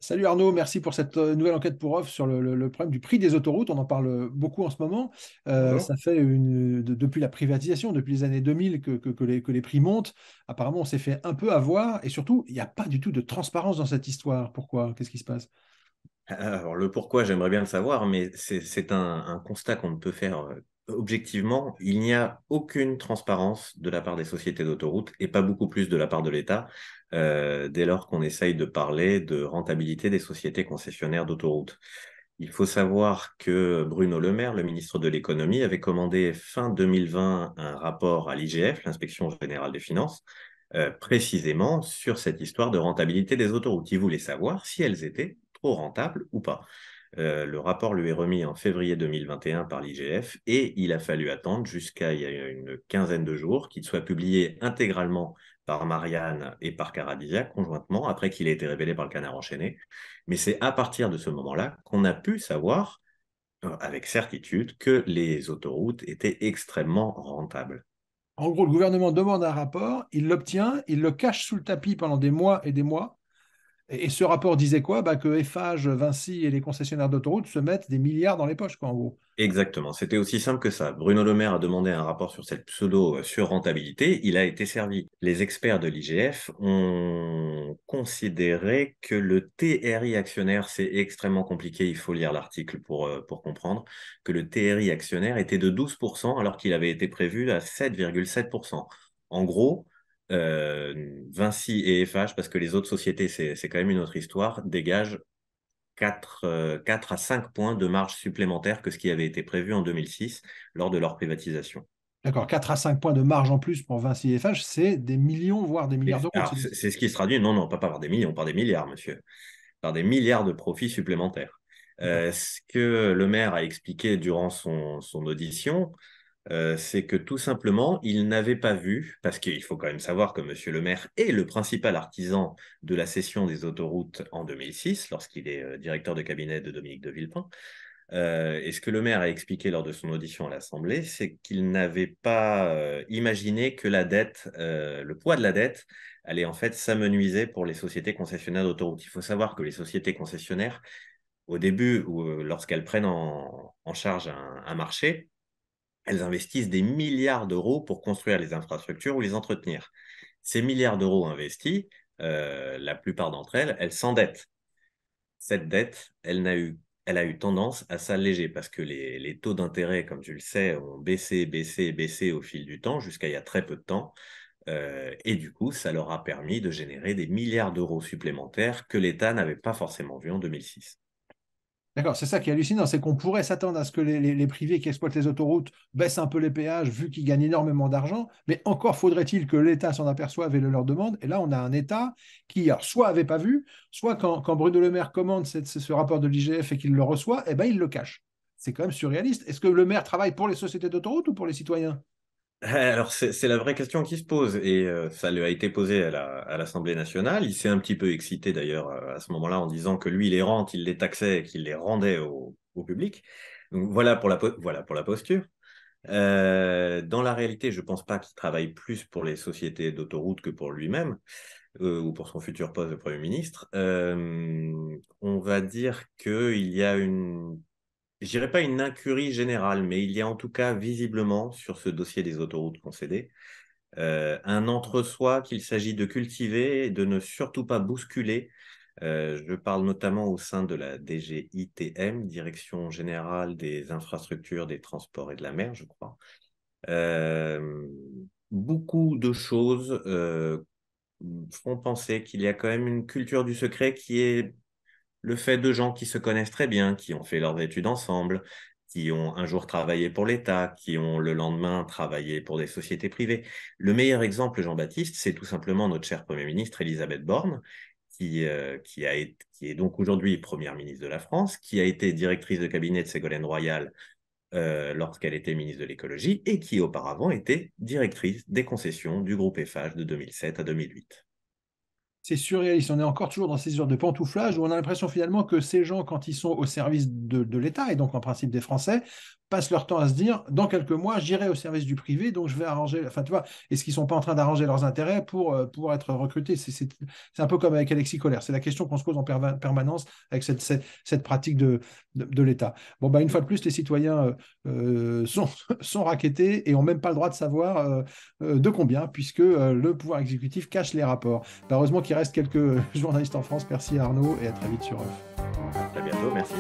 Salut Arnaud, merci pour cette nouvelle enquête pour offre sur le problème du prix des autoroutes. On en parle beaucoup en ce moment. Bonjour. Ça fait depuis la privatisation, depuis les années 2000 que les prix montent. Apparemment, on s'est fait un peu avoir et surtout, il n'y a pas du tout de transparence dans cette histoire. Pourquoi? Qu'est-ce qui se passe? Alors, le pourquoi, j'aimerais bien le savoir, mais c'est un constat qu'on ne peut faire objectivement. Il n'y a aucune transparence de la part des sociétés d'autoroutes et pas beaucoup plus de la part de l'État dès lors qu'on essaye de parler de rentabilité des sociétés concessionnaires d'autoroutes. Il faut savoir que Bruno Le Maire, le ministre de l'Économie, avait commandé fin 2020 un rapport à l'IGF, l'Inspection générale des finances, précisément sur cette histoire de rentabilité des autoroutes. Il voulait savoir si elles étaient trop rentables ou pas. Le rapport lui est remis en février 2021 par l'IGF et il a fallu attendre jusqu'à il y a une quinzaine de jours qu'il soit publié intégralement par Marianne et par Caradia conjointement, après qu'il ait été révélé par le Canard enchaîné. Mais c'est à partir de ce moment-là qu'on a pu savoir avec certitude que les autoroutes étaient extrêmement rentables. En gros, le gouvernement demande un rapport, il l'obtient, il le cache sous le tapis pendant des mois et des mois. Et ce rapport disait quoi? Bah, que Eiffage, Vinci et les concessionnaires d'autoroutes se mettent des milliards dans les poches, quoi, en gros. Exactement, c'était aussi simple que ça. Bruno Le Maire a demandé un rapport sur cette pseudo-surrentabilité, il a été servi. Les experts de l'IGF ont considéré que le TRI actionnaire, c'est extrêmement compliqué, il faut lire l'article pour comprendre, que le TRI actionnaire était de 12% alors qu'il avait été prévu à 7,7%. En gros, Vinci et Eiffage, parce que les autres sociétés, c'est quand même une autre histoire, dégagent 4 à 5 points de marge supplémentaire que ce qui avait été prévu en 2006 lors de leur privatisation. D'accord, 4 à 5 points de marge en plus pour Vinci et Eiffage, c'est des millions, voire des milliards d'euros. Alors, c'est ce qui se traduit, non, non, pas par des millions, par des milliards, monsieur, par des milliards de profits supplémentaires. D'accord. Ce que le maire a expliqué durant son audition, c'est que tout simplement, il n'avait pas vu, parce qu'il faut quand même savoir que monsieur le maire est le principal artisan de la cession des autoroutes en 2006, lorsqu'il est directeur de cabinet de Dominique de Villepin. Et ce que le maire a expliqué lors de son audition à l'Assemblée, c'est qu'il n'avait pas imaginé que la dette, le poids de la dette, allait en fait s'amenuiser pour les sociétés concessionnaires d'autoroutes. Il faut savoir que les sociétés concessionnaires, au début, lorsqu'elles prennent en charge un marché, elles investissent des milliards d'euros pour construire les infrastructures ou les entretenir. Ces milliards d'euros investis, la plupart d'entre elles, elles s'endettent. Cette dette, elle a eu tendance à s'alléger parce que les taux d'intérêt, comme tu le sais, ont baissé, baissé, baissé au fil du temps, jusqu'à il y a très peu de temps. Et du coup, ça leur a permis de générer des milliards d'euros supplémentaires que l'État n'avait pas forcément vus en 2006. D'accord, c'est ça qui est hallucinant, c'est qu'on pourrait s'attendre à ce que les privés qui exploitent les autoroutes baissent un peu les péages vu qu'ils gagnent énormément d'argent, mais encore faudrait-il que l'État s'en aperçoive et le leur demande. Et là, on a un État qui, alors, soit avait pas vu, soit quand Bruno Le Maire commande ce rapport de l'IGF et qu'il le reçoit, eh ben, il le cache. C'est quand même surréaliste. Est-ce que le maire travaille pour les sociétés d'autoroutes ou pour les citoyens? Alors, c'est la vraie question qui se pose et ça lui a été posé à l'Assemblée nationale. Il s'est un petit peu excité d'ailleurs à ce moment-là en disant que lui, les rentes, il les taxait et qu'il les rendait au public. Donc, voilà pour la posture. Dans la réalité, je ne pense pas qu'il travaille plus pour les sociétés d'autoroutes que pour lui-même ou pour son futur poste de Premier ministre. On va dire qu'il y a je dirais pas une incurie générale, mais il y a en tout cas visiblement sur ce dossier des autoroutes concédées un entre-soi qu'il s'agit de cultiver et de ne surtout pas bousculer. Je parle notamment au sein de la DGITM, Direction générale des infrastructures, des transports et de la mer, je crois. Euh, Beaucoup de choses font penser qu'il y a quand même une culture du secret qui est le fait de gens qui se connaissent très bien, qui ont fait leurs études ensemble, qui ont un jour travaillé pour l'État, qui ont le lendemain travaillé pour des sociétés privées. Le meilleur exemple, Jean-Baptiste, c'est tout simplement notre chère Premier ministre Elisabeth Borne, qui est donc aujourd'hui Première ministre de la France, qui a été directrice de cabinet de Ségolène Royal lorsqu'elle était ministre de l'écologie et qui auparavant était directrice des concessions du groupe Eiffage de 2007 à 2008. C'est surréaliste. On est encore toujours dans ces heures de pantouflage où on a l'impression finalement que ces gens, quand ils sont au service de l'État et donc en principe des Français, passent leur temps à se dire, dans quelques mois, j'irai au service du privé, donc je vais arranger, enfin, tu vois, est-ce qu'ils ne sont pas en train d'arranger leurs intérêts pour être recrutés? C'est un peu comme avec Alexis Collère. C'est la question qu'on se pose en permanence avec cette pratique de l'État. Bon, bah, une fois de plus, les citoyens sont rackettés et n'ont même pas le droit de savoir de combien, puisque le pouvoir exécutif cache les rapports. Bah, heureusement qu'il reste quelques journalistes en France. Merci Arnaud et à très vite sur Euf. À très bientôt, merci.